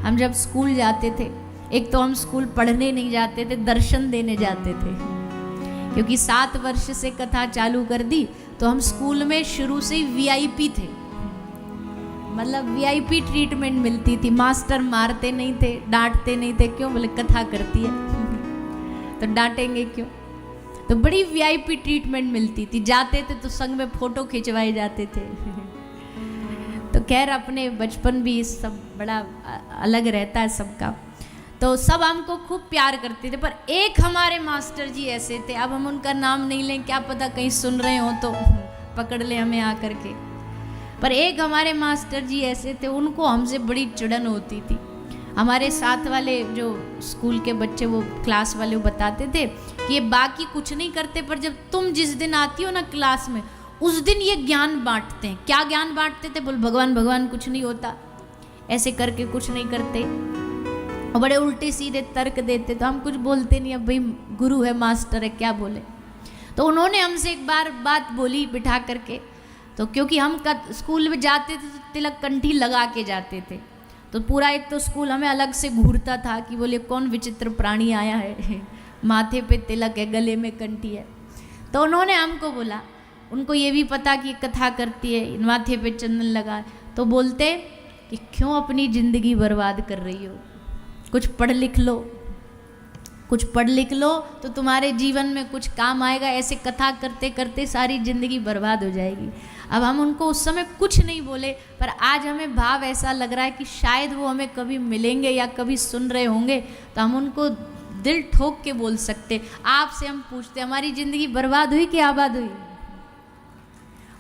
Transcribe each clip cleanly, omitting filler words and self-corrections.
हम जब स्कूल जाते थे, एक तो हम स्कूल पढ़ने नहीं जाते थे, दर्शन देने जाते थे, क्योंकि 7 वर्ष से कथा चालू कर दी तो हम स्कूल में शुरू से ही वीआईपी थे, मतलब वीआईपी ट्रीटमेंट मिलती थी। मास्टर मारते नहीं थे, डांटते नहीं थे, क्यों? बोले कथा करती है तो डांटेंगे क्यों? तो बड़ी वीआईपी ट्रीटमेंट मिलती थी। जाते थे तो संग में फोटो खिंचवाए जाते थे। तो खैर अपने बचपन भी सब बड़ा अलग रहता है सबका। तो सब हमको खूब प्यार करते थे, पर एक हमारे मास्टर जी ऐसे थे, अब हम उनका नाम नहीं लें, क्या पता कहीं सुन रहे हो तो पकड़ ले हमें आकर के। पर एक हमारे मास्टर जी ऐसे थे, उनको हमसे बड़ी चिड़न होती थी। हमारे साथ वाले जो स्कूल के बच्चे, वो क्लास वाले, वो बताते थे कि ये बाकी कुछ नहीं करते, पर जब तुम जिस दिन आती हो ना क्लास में, उस दिन ये ज्ञान बांटते हैं। क्या ज्ञान बांटते थे? बोल भगवान भगवान कुछ नहीं होता, ऐसे करके कुछ नहीं करते, और बड़े उल्टे सीधे तर्क देते। तो हम कुछ बोलते नहीं, अब भाई गुरु है, मास्टर है, क्या बोले। तो उन्होंने हमसे एक बार बात बोली बिठा करके, तो क्योंकि हम स्कूल में जाते थे तो तिलक कंठी लगा के जाते थे, तो पूरा एक तो स्कूल हमें अलग से घूरता था कि बोले कौन विचित्र प्राणी आया है, माथे पे तिलक है, गले में कंठी है। तो उन्होंने हमको बोला, उनको ये भी पता कि कथा करती है, माथे पे चंदन लगा, तो बोलते कि क्यों अपनी ज़िंदगी बर्बाद कर रही हो, कुछ पढ़ लिख लो, कुछ पढ़ लिख लो तो तुम्हारे जीवन में कुछ काम आएगा, ऐसे कथा करते करते सारी ज़िंदगी बर्बाद हो जाएगी। अब हम उनको उस समय कुछ नहीं बोले, पर आज हमें भाव ऐसा लग रहा है कि शायद वो हमें कभी मिलेंगे या कभी सुन रहे होंगे, तो हम उनको दिल ठोक के बोल सकते। आपसे हम पूछते, हमारी ज़िंदगी बर्बाद हुई कि आबाद हुई?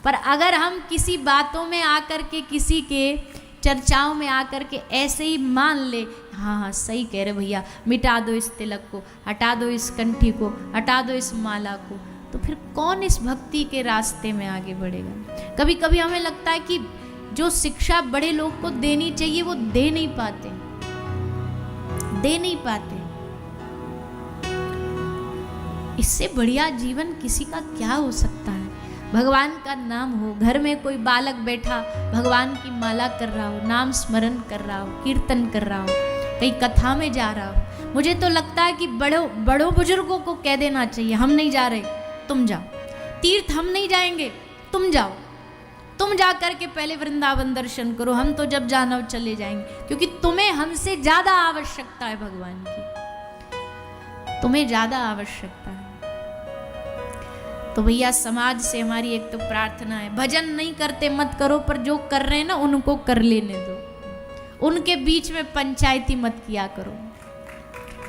पर अगर हम किसी बातों में आकर के, किसी के चर्चाओं में आकर के ऐसे ही मान ले, हाँ हाँ सही कह रहे भैया, मिटा दो इस तिलक को, हटा दो इस कंठी को, हटा दो इस माला को, तो फिर कौन इस भक्ति के रास्ते में आगे बढ़ेगा? कभी कभी हमें लगता है कि जो शिक्षा बड़े लोग को देनी चाहिए वो दे नहीं पाते, दे नहीं पाते। इससे बढ़िया जीवन किसी का क्या हो सकता है? भगवान का नाम हो, घर में कोई बालक बैठा भगवान की माला कर रहा हो, नाम स्मरण कर रहा हो, कीर्तन कर रहा हो, कहीं कथा में जा रहा हो, मुझे तो लगता है कि बड़ों बुजुर्गों को कह देना चाहिए, हम नहीं जा रहे, तुम जाओ। तीर्थ हम नहीं जाएंगे, तुम जाओ, तुम जा कर के पहले वृंदावन दर्शन करो, हम तो जब जाना हो चले जाएंगे, क्योंकि तुम्हें हमसे ज्यादा आवश्यकता है भगवान की, तुम्हें ज्यादा आवश्यकता है। तो भैया समाज से हमारी एक तो प्रार्थना है, भजन नहीं करते मत करो, पर जो कर रहे हैं ना उनको कर लेने दो, उनके बीच में पंचायती मत किया करो।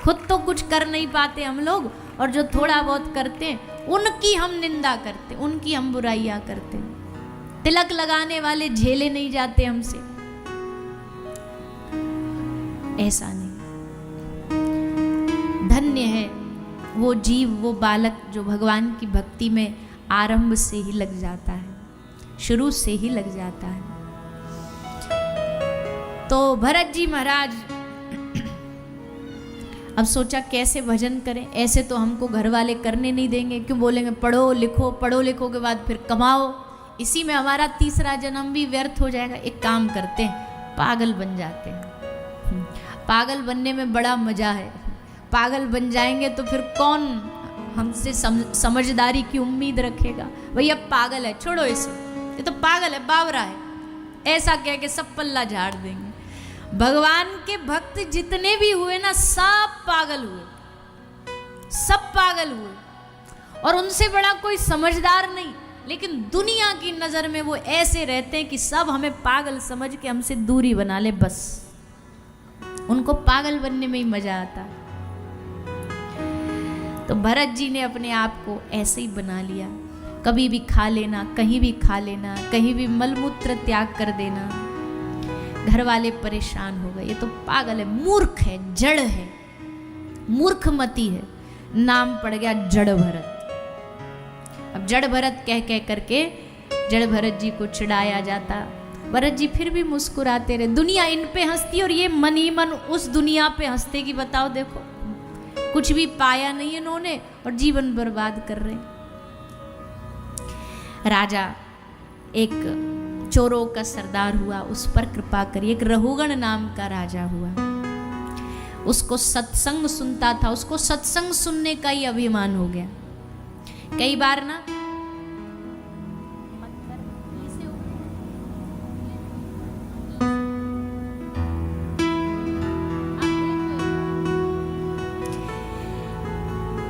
खुद तो कुछ कर नहीं पाते हम लोग, और जो थोड़ा बहुत करते हैं उनकी हम निंदा करते, उनकी हम बुराइयां करते। तिलक लगाने वाले झेले नहीं जाते हमसे, ऐसा नहीं। धन्य है वो जीव, वो बालक जो भगवान की भक्ति में आरंभ से ही लग जाता है, शुरू से ही लग जाता है। तो भरत जी महाराज अब सोचा कैसे भजन करें, ऐसे तो हमको घर वाले करने नहीं देंगे, क्यों बोलेंगे पढ़ो लिखो, पढ़ो लिखो के बाद फिर कमाओ, इसी में हमारा तीसरा जन्म भी व्यर्थ हो जाएगा। एक काम करते हैं, पागल बन जाते हैं। पागल बनने में बड़ा मजा है, पागल बन जाएंगे तो फिर कौन हमसे समझदारी की उम्मीद रखेगा? भैया पागल है, छोड़ो इसे, ये तो पागल है, बावरा है, ऐसा कह के सब पल्ला झाड़ देंगे। भगवान के भक्त जितने भी हुए ना, सब पागल हुए, सब पागल हुए, और उनसे बड़ा कोई समझदार नहीं। लेकिन दुनिया की नजर में वो ऐसे रहते हैं कि सब हमें पागल समझ के हमसे दूरी बना ले, बस उनको पागल बनने में ही मजा आता है। तो भरत जी ने अपने आप को ऐसे ही बना लिया, कभी भी खा लेना, कहीं भी खा लेना, कहीं भी मलमूत्र त्याग कर देना। घर वाले परेशान हो गए, ये तो पागल है, मूर्ख है, जड़ है, मूर्खमती है, नाम पड़ गया जड़ भरत। अब जड़ भरत कह कह करके जड़ भरत जी को चिढ़ाया जाता। भरत जी फिर भी मुस्कुराते रहे, दुनिया इन पे हंसती और ये मन ही मन उस दुनिया पे हंसते कि बताओ देखो कुछ भी पाया नहीं इन्होंने और जीवन बर्बाद कर रहे। राजा एक चोरों का सरदार हुआ, उस पर कृपा करिए। एक रहुगण नाम का राजा हुआ, उसको सत्संग सुनता था, उसको सत्संग सुनने का ही अभिमान हो गया। कई बार ना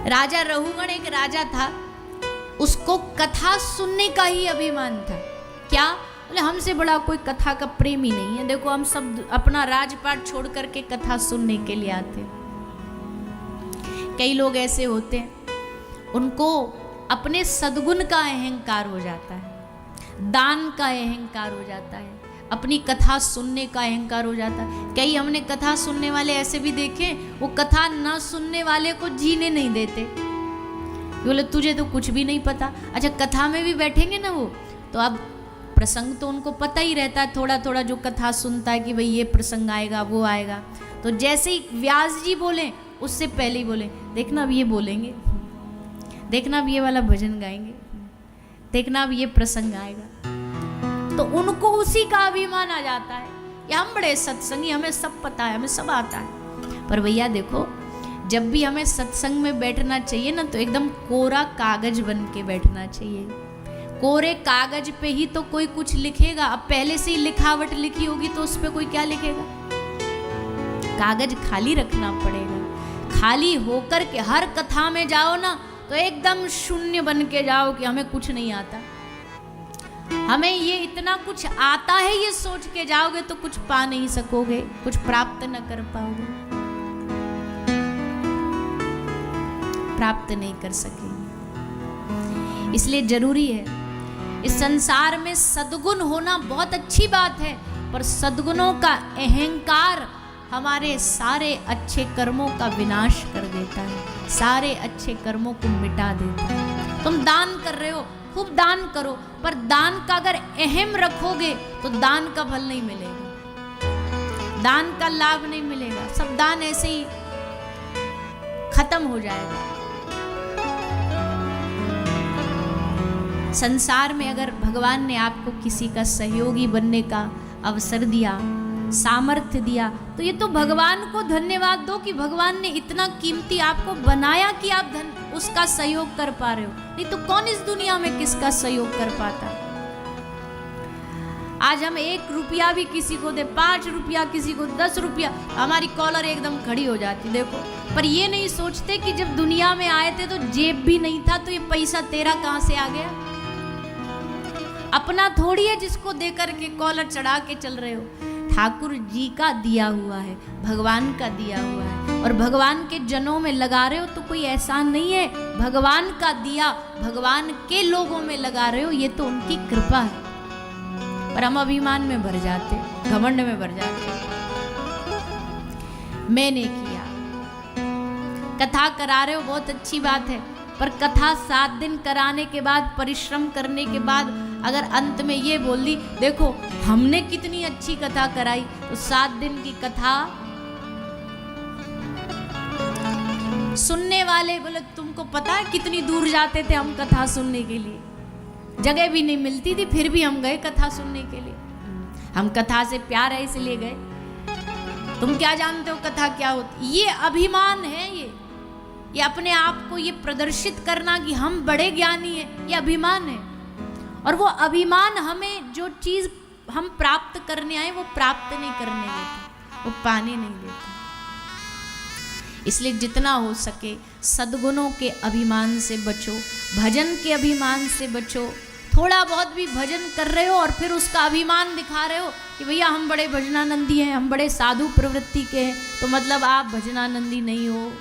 राजा रहुगण एक राजा था, उसको कथा सुनने का ही अभिमान था। क्या बोले, हमसे बड़ा कोई कथा का प्रेमी नहीं है, देखो हम सब अपना राजपाट छोड़ करके कथा सुनने के लिए आते। कई लोग ऐसे होते हैं, उनको अपने सद्गुण का अहंकार हो जाता है, दान का अहंकार हो जाता है, अपनी कथा सुनने का अहंकार हो जाता है। कई हमने कथा सुनने वाले ऐसे भी देखे, वो कथा ना सुनने वाले को जीने नहीं देते, बोले तुझे तो कुछ भी नहीं पता। अच्छा, कथा में भी बैठेंगे ना वो, तो अब प्रसंग तो उनको पता ही रहता है, थोड़ा थोड़ा जो कथा सुनता है कि भाई ये प्रसंग आएगा वो आएगा, तो जैसे ही व्यास जी बोले उससे पहले ही बोले, देखना अब ये बोलेंगे, देखना अब ये वाला भजन गाएंगे, देखना अब ये प्रसंग आएगा। तो उनको उसी का अभिमान आ जाता है, या हम बड़े सत्संगी, हमें सब पता है, हमें सब आता है। पर भैया देखो, जब भी हमें सत्संग में बैठना चाहिए ना, तो एकदम कोरा कागज बन के बैठना चाहिए। कोरे कागज पे ही तो कोई कुछ लिखेगा। अब पहले से ही लिखावट लिखी होगी तो उस पे कोई क्या लिखेगा? कागज खाली रखना पड़ेगा। खाली होकर के हर कथा में जाओ ना, तो एकदम शून्य बन के जाओ कि हमें कुछ नहीं आता, हमें ये इतना कुछ आता है, ये सोच के जाओगे तो कुछ पा नहीं सकोगे, कुछ प्राप्त न कर पाओगे, प्राप्त नहीं कर सकेंगे। इसलिए जरूरी है, इस संसार में सद्गुण होना बहुत अच्छी बात है, पर सद्गुणों का अहंकार हमारे सारे अच्छे कर्मों का विनाश कर देता है, सारे अच्छे कर्मों को मिटा देता है। तुम दान कर रहे हो, खूब दान करो, पर दान का अगर अहम रखोगे तो दान का फल नहीं मिलेगा, दान का लाभ नहीं मिलेगा, सब दान ऐसे ही खत्म हो जाएगा। संसार में अगर भगवान ने आपको किसी का सहयोगी बनने का अवसर दिया, सामर्थ्य दिया, तो ये तो भगवान को धन्यवाद दो कि भगवान ने इतना कीमती आपको बनाया कि आप उसका सहयोग कर पा रहे हो। नहीं तो कौन इस दुनिया में किसका सहयोग कर पाता? आज हम 1 रुपया भी किसी को दे, 5 रुपया किसी को, 10 रुपया, हमारी कॉलर एकदम खड़ी हो जाती, देखो। पर ये नहीं सोचते कि जब दुनिया में आए थे तो जेब भी नहीं था, तो ये पैसा तेरा कहां से आ गया? अपना थोड़ी है जिसको दे करके कॉलर चढ़ा के चल रहे हो, ठाकुर जी का दिया हुआ है, भगवान का दिया हुआ है, और भगवान के जनों में लगा रहे हो तो कोई एहसान नहीं है, भगवान का दिया भगवान के लोगों में लगा रहे हो, ये तो उनकी कृपा है। पर हम अभिमान में भर जाते, घमंड में भर जाते, मैंने किया। कथा करा रहे हो, बहुत अच्छी बात है, पर कथा 7 दिन कराने के बाद, परिश्रम करने के बाद अगर अंत में ये बोल दी, देखो हमने कितनी अच्छी कथा कराई, तो 7 दिन की कथा सुनने वाले बोले, तुमको पता है कितनी दूर जाते थे हम कथा सुनने के लिए, जगह भी नहीं मिलती थी, फिर भी हम गए कथा सुनने के लिए। हम कथा से प्यार है इसलिए गए, तुम क्या जानते हो कथा क्या होती? ये अभिमान है, ये अपने आप को ये प्रदर्शित करना कि हम बड़े ज्ञानी हैं, ये अभिमान है। और वो अभिमान हमें जो चीज हम प्राप्त करने आए वो प्राप्त नहीं करने देता, वो पाने नहीं देता। इसलिए जितना हो सके सद्गुणों के अभिमान से बचो, भजन के अभिमान से बचो। थोड़ा बहुत भी भजन कर रहे हो और फिर उसका अभिमान दिखा रहे हो कि भैया हम बड़े भजनानंदी हैं, हम बड़े साधु प्रवृत्ति के हैं, तो मतलब आप भजनानंदी नहीं हो।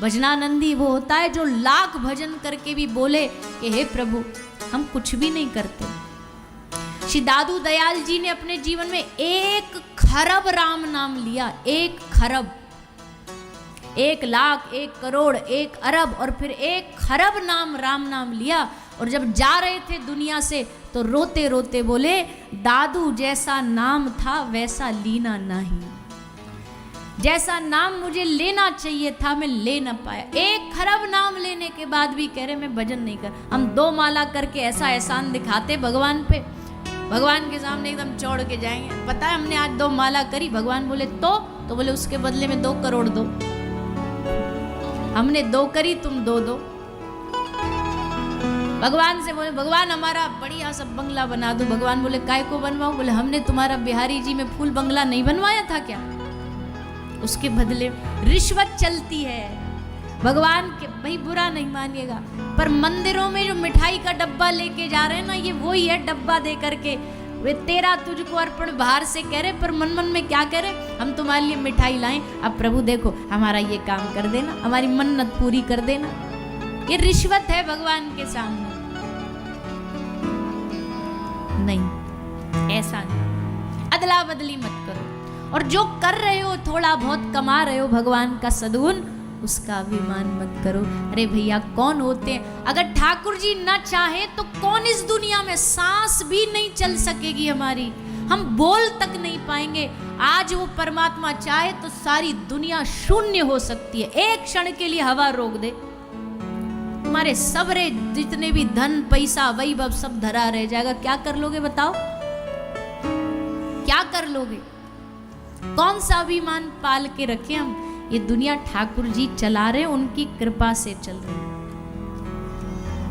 भजनानंदी वो होता है जो लाख भजन करके भी बोले कि हे प्रभु हम कुछ भी नहीं करते। श्री दादू दयाल जी ने अपने जीवन में 1 खरब राम नाम लिया, 1 खरब, 1 लाख, 1 करोड़, 1 अरब और फिर 1 खरब नाम राम नाम लिया। और जब जा रहे थे दुनिया से तो रोते रोते बोले, दादू जैसा नाम था वैसा लीना नहीं, जैसा नाम मुझे लेना चाहिए था मैं ले ना पाया। 1 खरब नाम लेने के बाद भी कह रहे मैं भजन नहीं कर। हम 2 माला करके ऐसा एहसान दिखाते भगवान पे, भगवान के सामने एकदम चौड़ के जाएंगे, पता है हमने आज 2 माला करी, भगवान बोले तो बोले उसके बदले में 2 करोड़ दो। हमने 2 करी, तुम 2 दो। भगवान से बोले भगवान हमारा बढ़िया सब बंगला बना दो। भगवान बोले काय को बनवाओ? बोले हमने तुम्हारा बिहारी जी में फूल बंगला नहीं बनवाया था क्या? उसके बदले रिश्वत चलती है। भगवान के भाई बुरा नहीं मानिएगा, पर मंदिरों में जो मिठाई का डब्बा लेके जा रहे हैं ना, ये वही है डब्बा दे करके वे तेरा तुझको अर्पण बाहर से कह रहे, पर मन मन में क्या कह रहे, हम तुम्हारे लिए मिठाई लाएं, अब प्रभु देखो हमारा ये काम कर देना, हमारी मन्नत पूरी कर देना। ये रिश्वत है भगवान के सामने। नहीं, ऐसा नहीं, अदला बदली मत करो। और जो कर रहे हो, थोड़ा बहुत कमा रहे हो भगवान का सद्गुण, उसका अभिमान मत करो। अरे भैया कौन होते हैं, अगर ठाकुर जी ना चाहे तो कौन इस दुनिया में सांस भी नहीं चल सकेगी हमारी, हम बोल तक नहीं पाएंगे। आज वो परमात्मा चाहे तो सारी दुनिया शून्य हो सकती है, एक क्षण के लिए हवा रोक दे, तुम्हारे सबरे जितने भी धन पैसा वैभव सब धरा रह जाएगा। क्या कर लोगे बताओ, क्या कर लोगे? कौन सा अभिमान पाल के रखे हम? ये दुनिया ठाकुर जी चला रहे, उनकी कृपा से चल रही है।